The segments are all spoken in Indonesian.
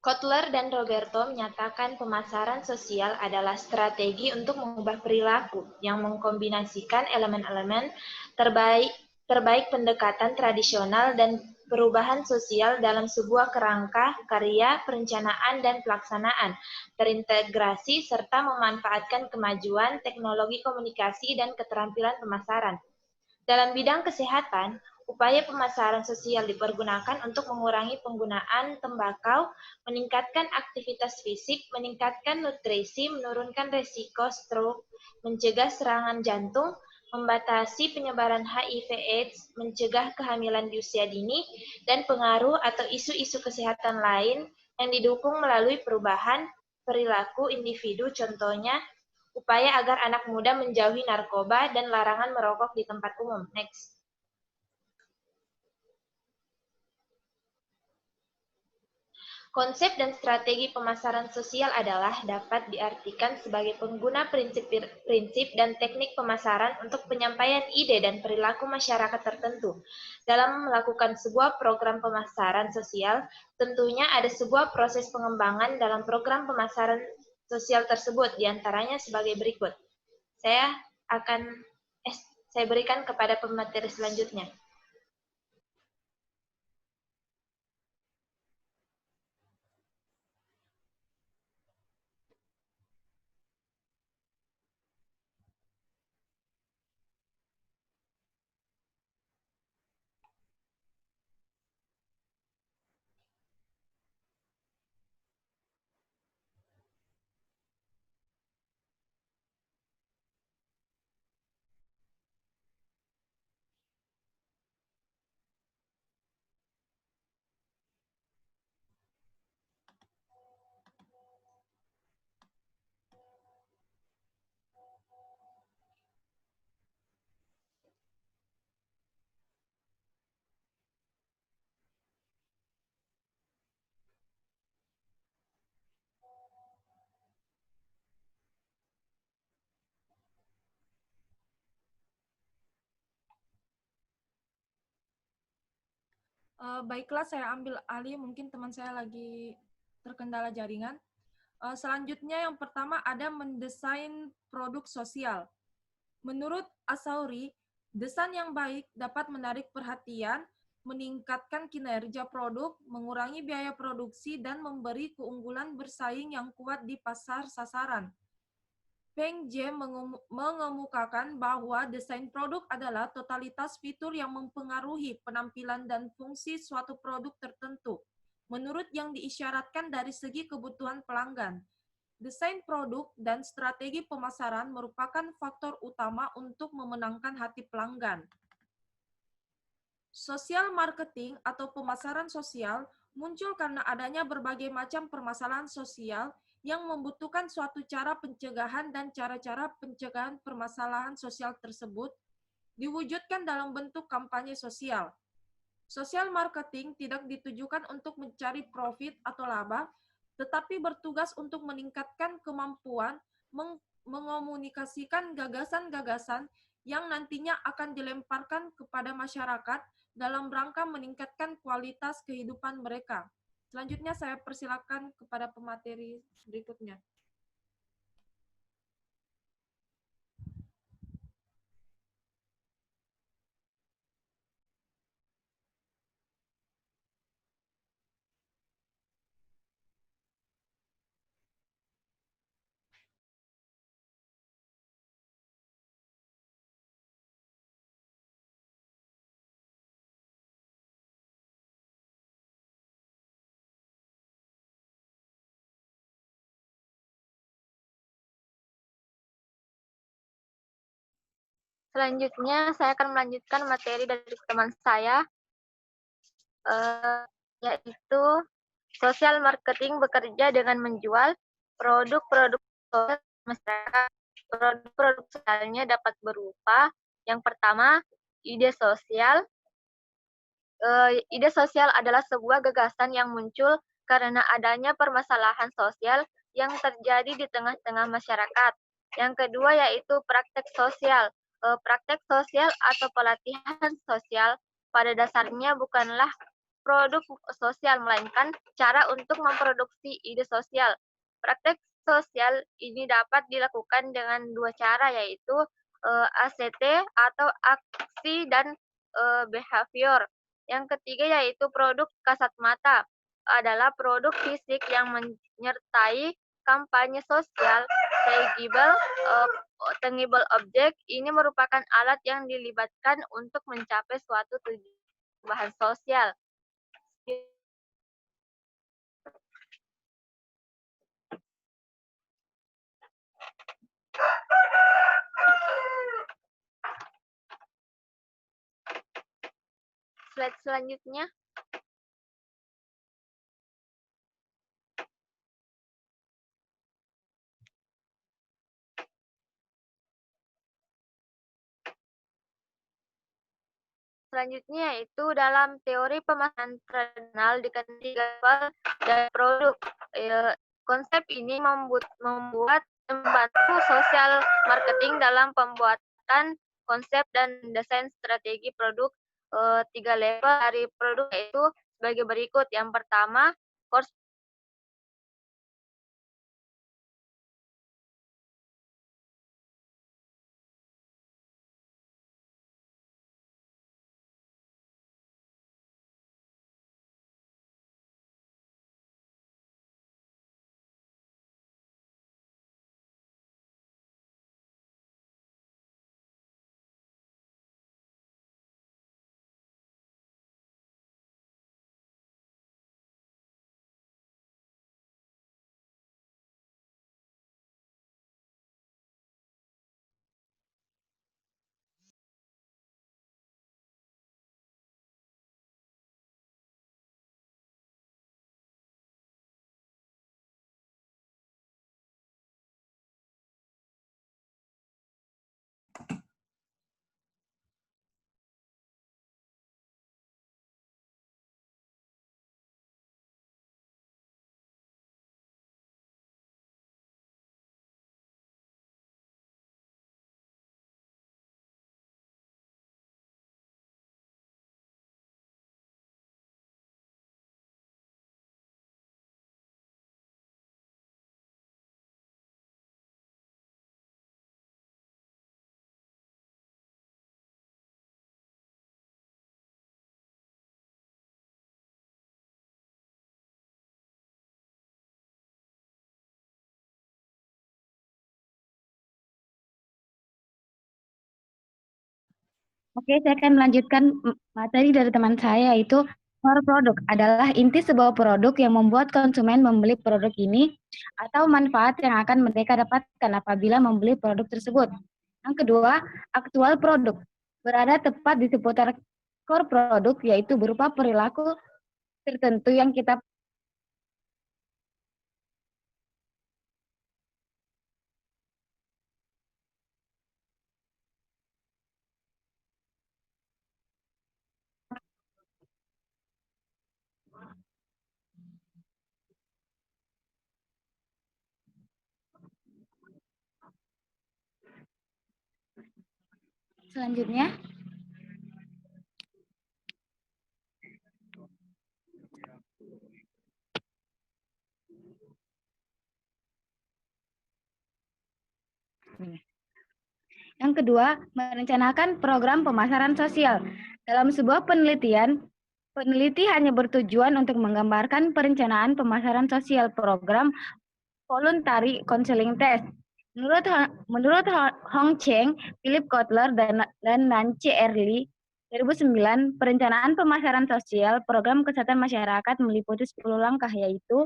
Kotler dan Roberto menyatakan pemasaran sosial adalah strategi untuk mengubah perilaku yang mengkombinasikan elemen-elemen terbaik pendekatan tradisional dan perubahan sosial dalam sebuah kerangka karya, perencanaan, dan pelaksanaan terintegrasi serta memanfaatkan kemajuan teknologi komunikasi dan keterampilan pemasaran. Dalam bidang kesehatan, upaya pemasaran sosial dipergunakan untuk mengurangi penggunaan tembakau, meningkatkan aktivitas fisik, meningkatkan nutrisi, menurunkan risiko stroke, mencegah serangan jantung, membatasi penyebaran HIV/AIDS, mencegah kehamilan di usia dini, dan pengaruh atau isu-isu kesehatan lain yang didukung melalui perubahan perilaku individu, contohnya upaya agar anak muda menjauhi narkoba dan larangan merokok di tempat umum. Next. Konsep dan strategi pemasaran sosial adalah dapat diartikan sebagai pengguna prinsip dan teknik pemasaran untuk penyampaian ide dan perilaku masyarakat tertentu. Dalam melakukan sebuah program pemasaran sosial, tentunya ada sebuah proses pengembangan dalam program pemasaran sosial tersebut, diantaranya sebagai berikut. Saya akan saya berikan kepada pemateri selanjutnya. Baiklah, saya ambil alih. Mungkin teman saya lagi terkendala jaringan. Selanjutnya yang pertama ada mendesain produk sosial. Menurut Asauri, desain yang baik dapat menarik perhatian, meningkatkan kinerja produk, mengurangi biaya produksi, dan memberi keunggulan bersaing yang kuat di pasar sasaran. Peng J mengemukakan bahwa desain produk adalah totalitas fitur yang mempengaruhi penampilan dan fungsi suatu produk tertentu, menurut yang diisyaratkan dari segi kebutuhan pelanggan. Desain produk dan strategi pemasaran merupakan faktor utama untuk memenangkan hati pelanggan. Social marketing atau pemasaran sosial muncul karena adanya berbagai macam permasalahan sosial yang membutuhkan suatu cara pencegahan, dan cara-cara pencegahan permasalahan sosial tersebut diwujudkan dalam bentuk kampanye sosial. Social marketing tidak ditujukan untuk mencari profit atau laba, tetapi bertugas untuk meningkatkan kemampuan mengomunikasikan gagasan-gagasan yang nantinya akan dilemparkan kepada masyarakat dalam rangka meningkatkan kualitas kehidupan mereka. Selanjutnya saya persilakan kepada pemateri berikutnya. Selanjutnya, saya akan melanjutkan materi dari teman saya, yaitu social marketing bekerja dengan menjual produk-produk sosial masyarakat. Produk-produk sosialnya dapat berupa, yang pertama, ide sosial. Ide sosial adalah sebuah gagasan yang muncul karena adanya permasalahan sosial yang terjadi di tengah-tengah masyarakat. Yang kedua yaitu praktek sosial. Praktek sosial atau pelatihan sosial pada dasarnya bukanlah produk sosial, melainkan cara untuk memproduksi ide sosial. Praktek sosial ini dapat dilakukan dengan dua cara, yaitu ACT atau aksi dan behavior. Yang ketiga yaitu produk kasat mata, adalah produk fisik yang menyertai kampanye sosial. Tangible object ini merupakan alat yang dilibatkan untuk mencapai suatu tujuan sosial. Slide selanjutnya. Selanjutnya yaitu dalam teori pemasaran tradisional dikenal tiga level dan produk. Konsep ini membantu sosial marketing dalam pembuatan konsep dan desain strategi produk. Tiga level dari produk yaitu sebagai berikut. Yang pertama, core. Oke, saya akan melanjutkan materi dari teman saya, yaitu core produk adalah inti sebuah produk yang membuat konsumen membeli produk ini atau manfaat yang akan mereka dapatkan apabila membeli produk tersebut. Yang kedua, aktual produk berada tepat di seputar core produk, yaitu berupa perilaku tertentu yang kita selanjutnya. Yang kedua, merencanakan program pemasaran sosial. Dalam sebuah penelitian, peneliti hanya bertujuan untuk menggambarkan perencanaan pemasaran sosial program voluntary counseling test. Menurut Hong Cheng, Philip Kotler, dan Nancy Early, 2009, perencanaan pemasaran sosial program kesehatan masyarakat meliputi 10 langkah, yaitu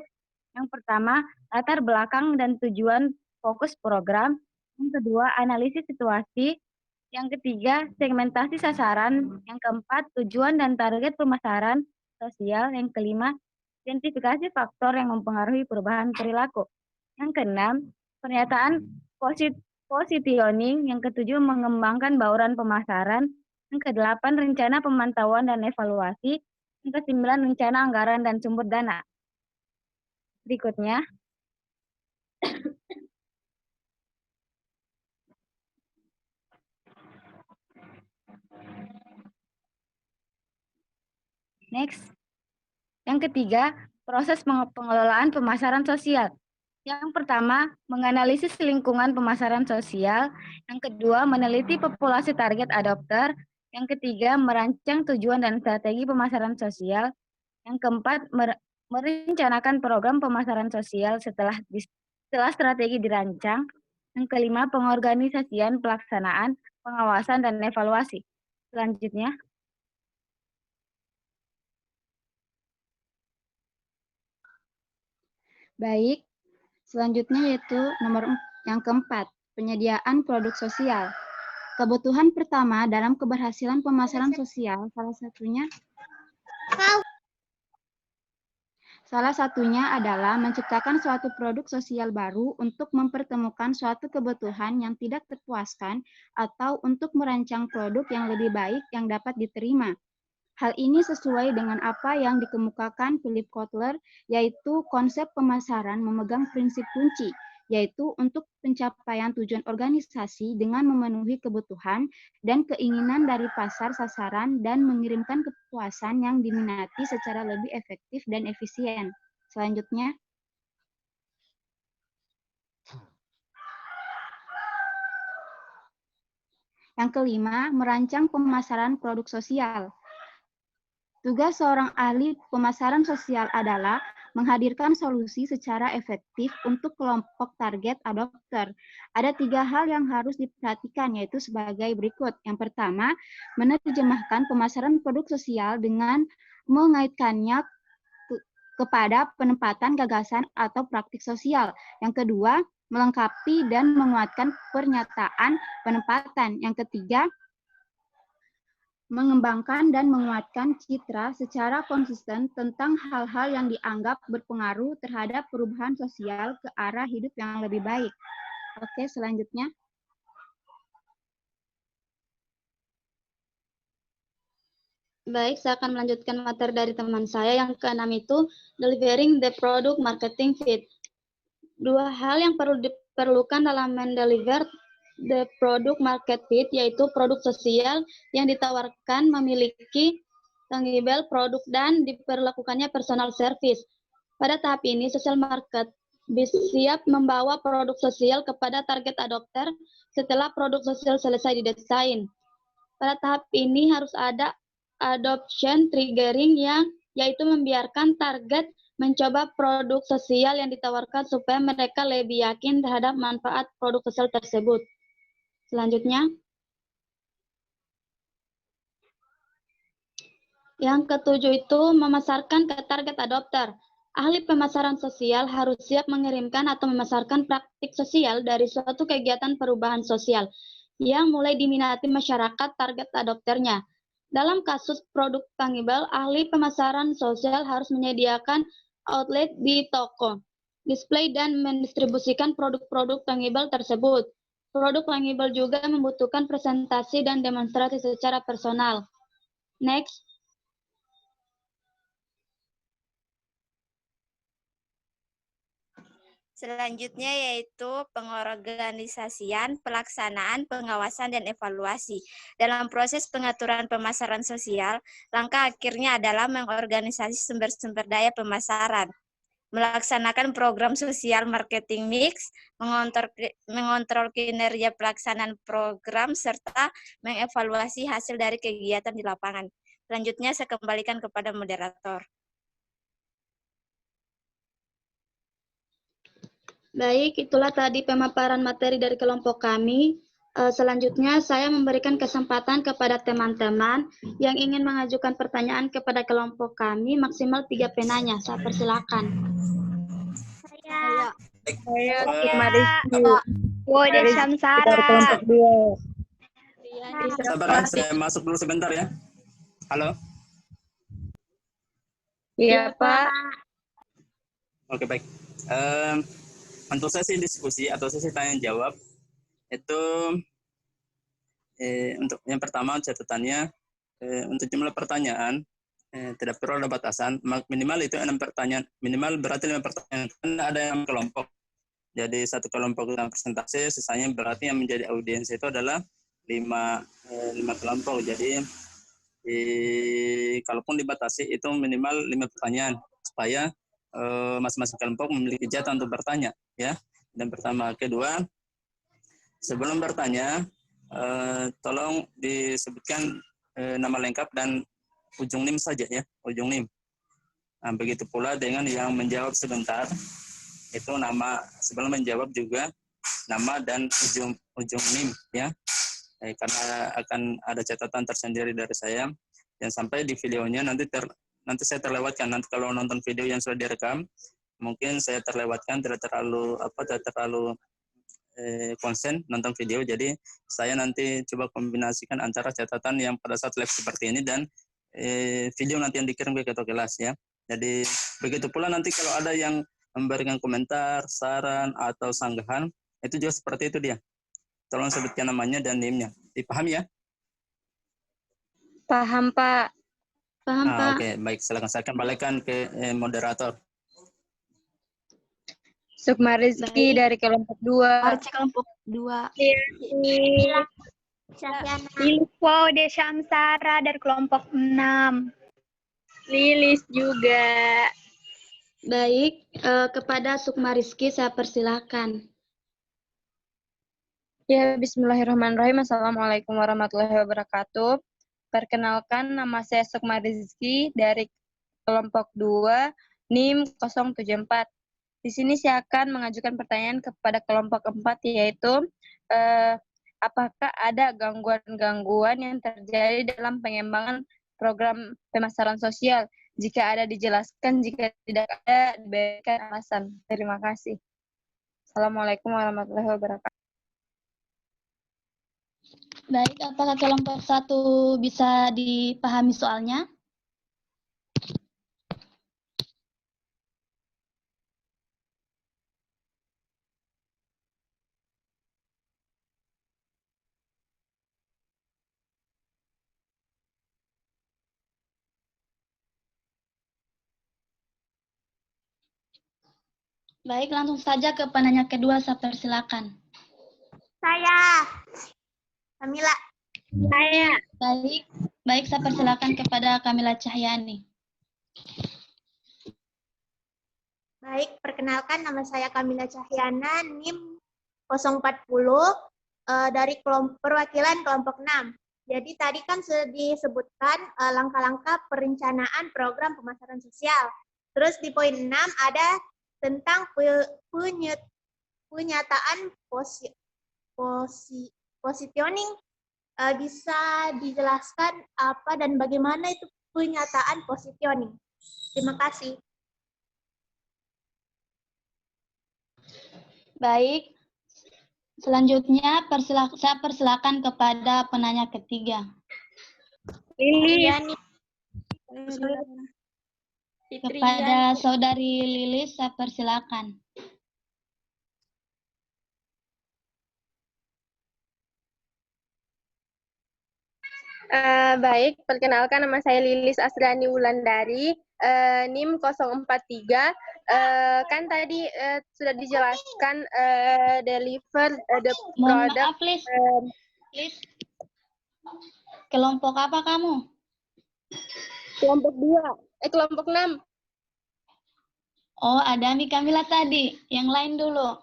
yang pertama, latar belakang dan tujuan fokus program. Yang kedua, analisis situasi. Yang ketiga, segmentasi sasaran. Yang keempat, tujuan dan target pemasaran sosial. Yang kelima, identifikasi faktor yang mempengaruhi perubahan perilaku. Yang keenam, pernyataan positioning. Yang ketujuh, mengembangkan bauran pemasaran. Yang kedelapan, rencana pemantauan dan evaluasi. Yang kesembilan, rencana anggaran dan sumber dana. Berikutnya, next, Yang ketiga, proses pengelolaan pemasaran sosial. Yang pertama, menganalisis lingkungan pemasaran sosial. Yang kedua, meneliti populasi target adopter. Yang ketiga, merancang tujuan dan strategi pemasaran sosial. Yang keempat, merencanakan program pemasaran sosial setelah strategi dirancang. Yang kelima, pengorganisasian, pelaksanaan, pengawasan, dan evaluasi. Selanjutnya, Baik, selanjutnya yaitu yang keempat, penyediaan produk sosial. Kebutuhan pertama dalam keberhasilan pemasaran sosial salah satunya adalah menciptakan suatu produk sosial baru untuk mempertemukan suatu kebutuhan yang tidak terpuaskan atau untuk merancang produk yang lebih baik yang dapat diterima. Hal ini sesuai dengan apa yang dikemukakan Philip Kotler, yaitu konsep pemasaran memegang prinsip kunci, yaitu untuk pencapaian tujuan organisasi dengan memenuhi kebutuhan dan keinginan dari pasar sasaran dan mengirimkan kepuasan yang diminati secara lebih efektif dan efisien. Selanjutnya, yang kelima, merancang pemasaran produk sosial. Tugas seorang ahli pemasaran sosial adalah menghadirkan solusi secara efektif untuk kelompok target adopter. Ada 3 hal yang harus diperhatikan, yaitu sebagai berikut. Yang pertama, menerjemahkan pemasaran produk sosial dengan mengaitkannya kepada penempatan gagasan atau praktik sosial. Yang kedua, melengkapi dan menguatkan pernyataan penempatan. Yang ketiga, mengembangkan dan menguatkan citra secara konsisten tentang hal-hal yang dianggap berpengaruh terhadap perubahan sosial ke arah hidup yang lebih baik. Oke, selanjutnya. Baik, saya akan melanjutkan materi dari teman saya. Yang keenam itu, delivering the product marketing fit. 2 hal yang perlu diperlukan dalam mendeliver the product market fit, yaitu produk sosial yang ditawarkan memiliki tangible produk dan diperlakukannya personal service. Pada tahap ini, social market siap membawa produk sosial kepada target adopter setelah produk sosial selesai didesain. Pada tahap ini harus ada adoption triggering yaitu membiarkan target mencoba produk sosial yang ditawarkan supaya mereka lebih yakin terhadap manfaat produk sosial tersebut. Selanjutnya, yang ketujuh itu memasarkan ke target adopter. Ahli pemasaran sosial harus siap mengirimkan atau memasarkan praktik sosial dari suatu kegiatan perubahan sosial yang mulai diminati masyarakat target adopternya. Dalam kasus produk tangible, ahli pemasaran sosial harus menyediakan outlet di toko, display dan mendistribusikan produk-produk tangible tersebut. Produk tangible juga membutuhkan presentasi dan demonstrasi secara personal. Next. Selanjutnya yaitu pengorganisasian, pelaksanaan, pengawasan, dan evaluasi. Dalam proses pengaturan pemasaran sosial, langkah akhirnya adalah mengorganisasi sumber-sumber daya pemasaran, melaksanakan program sosial marketing mix, mengontrol kinerja pelaksanaan program, serta mengevaluasi hasil dari kegiatan di lapangan. Selanjutnya saya kembalikan kepada moderator. Baik, itulah tadi pemaparan materi dari kelompok kami. Selanjutnya saya memberikan kesempatan kepada teman-teman yang ingin mengajukan pertanyaan kepada kelompok kami, maksimal 3 penanya. Saya persilakan. Saya. Wode Samsara. Sabar, saya masuk dulu sebentar ya. Halo? Iya, Pak. Oke, baik. Untuk sesi diskusi atau sesi tanya jawab itu untuk yang pertama catatannya untuk jumlah pertanyaan tidak perlu ada batasan, minimal itu 6 pertanyaan, minimal berarti 5 pertanyaan, karena ada yang kelompok. Jadi satu kelompok dalam presentasi, sisanya berarti yang menjadi audiens itu adalah 5 kelompok. Jadi kalaupun dibatasi itu minimal 5 pertanyaan supaya masing-masing kelompok memiliki jatah untuk bertanya, ya. Dan pertama, kedua, sebelum bertanya, tolong disebutkan nama lengkap dan ujung NIM saja, ya, ujung NIM. Nah, begitu pula dengan yang menjawab sebentar, itu nama sebelum menjawab juga nama dan ujung NIM, ya. Karena akan ada catatan tersendiri dari saya, dan sampai di videonya nanti saya terlewatkan. Nanti kalau nonton video yang sudah direkam, mungkin saya terlewatkan, tidak terlalu konsen nonton video. Jadi saya nanti coba kombinasikan antara catatan yang pada saat live seperti ini dan video nanti yang dikirim ke ketua kelas, ya. Jadi begitu pula nanti kalau ada yang memberikan komentar, saran atau sanggahan, itu juga seperti itu dia. Tolong sebutkan namanya dan NIM-nya. Dipahami, ya? Paham, Pak. Paham, Pak. Oke, baik. Silakan saya akan balikkan ke moderator. Sukma Rizky dari kelompok 2. Arci kelompok 2. Ilfo Desyamsara dari kelompok 6. Lilis juga. Baik, kepada Sukma Rizky saya persilakan. Ya, bismillahirrahmanirrahim. Assalamualaikum warahmatullahi wabarakatuh. Perkenalkan, nama saya Sukma Rizky dari kelompok 2, NIM 074. Di sini saya akan mengajukan pertanyaan kepada kelompok 4, yaitu apakah ada gangguan-gangguan yang terjadi dalam pengembangan program pemasaran sosial? Jika ada, dijelaskan. Jika tidak ada, diberikan alasan. Terima kasih. Assalamualaikum warahmatullahi wabarakatuh. Baik, apakah kelompok 1 bisa dipahami soalnya? Baik, langsung saja ke penanya kedua, saya persilakan. Saya. Kamila. Saya. Baik, saya persilakan kepada Kamila Cahyani. Baik, perkenalkan nama saya Kamila Cahyana, NIM 040 dari perwakilan kelompok 6. Jadi tadi kan sudah disebutkan langkah-langkah perencanaan program pemasaran sosial. Terus di poin 6 ada tentang penyataan positioning. Bisa dijelaskan apa dan bagaimana itu penyataan positioning? Terima kasih. Baik, selanjutnya saya persilakan kepada penanya ketiga. Lilis. Kepada Saudari Lilis, saya persilakan. Baik, perkenalkan nama saya Lilis Asriani Wulandari, NIM 043. Kan tadi sudah dijelaskan deliver the Mohon product. maaf, Liz. Kelompok apa kamu? Kelompok 2, kelompok 6. Oh, ada Mi Kamila tadi. Yang lain dulu.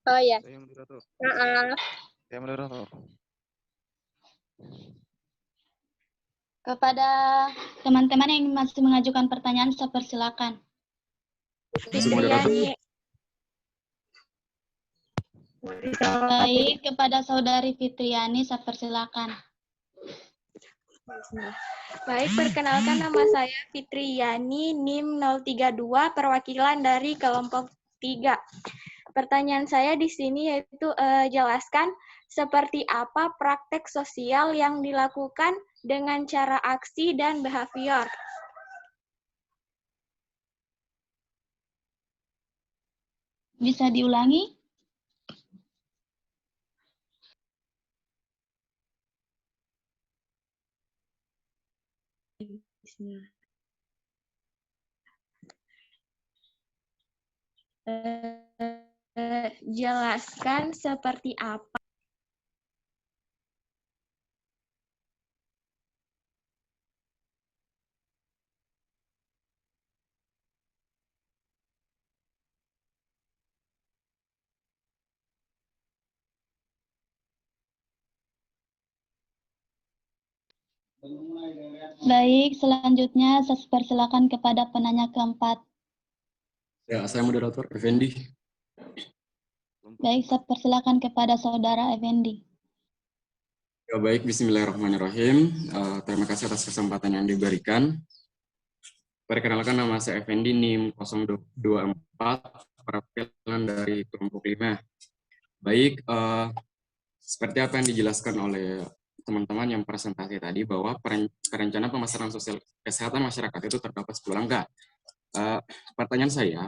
Oh ya. Saya moderator. Maaf. Saya moderator. Kepada teman-teman yang masih mengajukan pertanyaan, saya persilakan. Baik, kepada Saudari Fitriani, saya persilakan. Baik, perkenalkan nama saya Fitriani, NIM 032, perwakilan dari kelompok 3. Pertanyaan saya di sini yaitu jelaskan seperti apa praktek sosial yang dilakukan dengan cara aksi dan behavior. Bisa diulangi? Jelaskan seperti apa Baik, selanjutnya saya persilakan kepada penanya keempat. Ya, saya moderator Effendi. Baik, saya persilakan kepada Saudara Effendi. Ya, baik, bismillahirrahmanirrahim. Terima kasih atas kesempatan yang diberikan. Perkenalkan, nama saya Effendi, NIM 024, perwakilan dari kelompok 5. Baik, seperti apa yang dijelaskan oleh teman-teman yang presentasi tadi, bahwa perencanaan pemasaran sosial kesehatan masyarakat itu terdapat 10 langkah. Pertanyaan saya,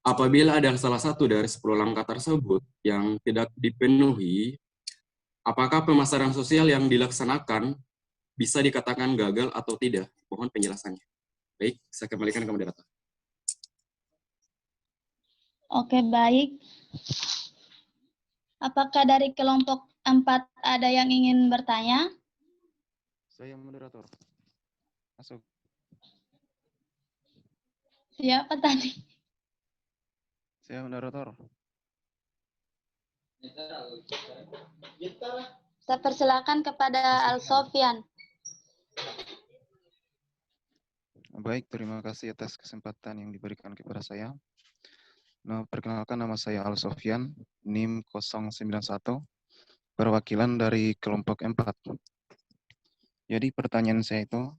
apabila ada salah satu dari 10 langkah tersebut yang tidak dipenuhi, apakah pemasaran sosial yang dilaksanakan bisa dikatakan gagal atau tidak? Mohon penjelasannya. Baik, saya kembalikan ke moderator. Oke, baik. Apakah dari kelompok 4 ada yang ingin bertanya? Saya moderator. Masuk. Siapa tadi? Saya moderator. Saya persilakan kepada Al-Sofyan. Baik, terima kasih atas kesempatan yang diberikan kepada saya. Nah, perkenalkan, nama saya Al-Sofyan, NIM 091, perwakilan dari kelompok 4. Jadi pertanyaan saya itu,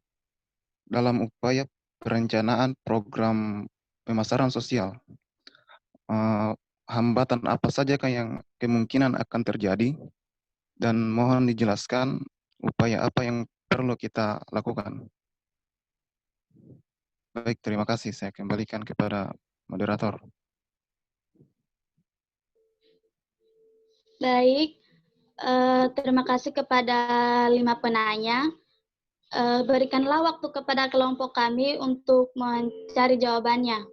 dalam upaya perencanaan program pemasaran sosial, hambatan apa saja yang kemungkinan akan terjadi, dan mohon dijelaskan upaya apa yang perlu kita lakukan. Baik, terima kasih. Saya kembalikan kepada moderator. Baik, terima kasih kepada 5 penanya. Berikanlah waktu kepada kelompok kami untuk mencari jawabannya.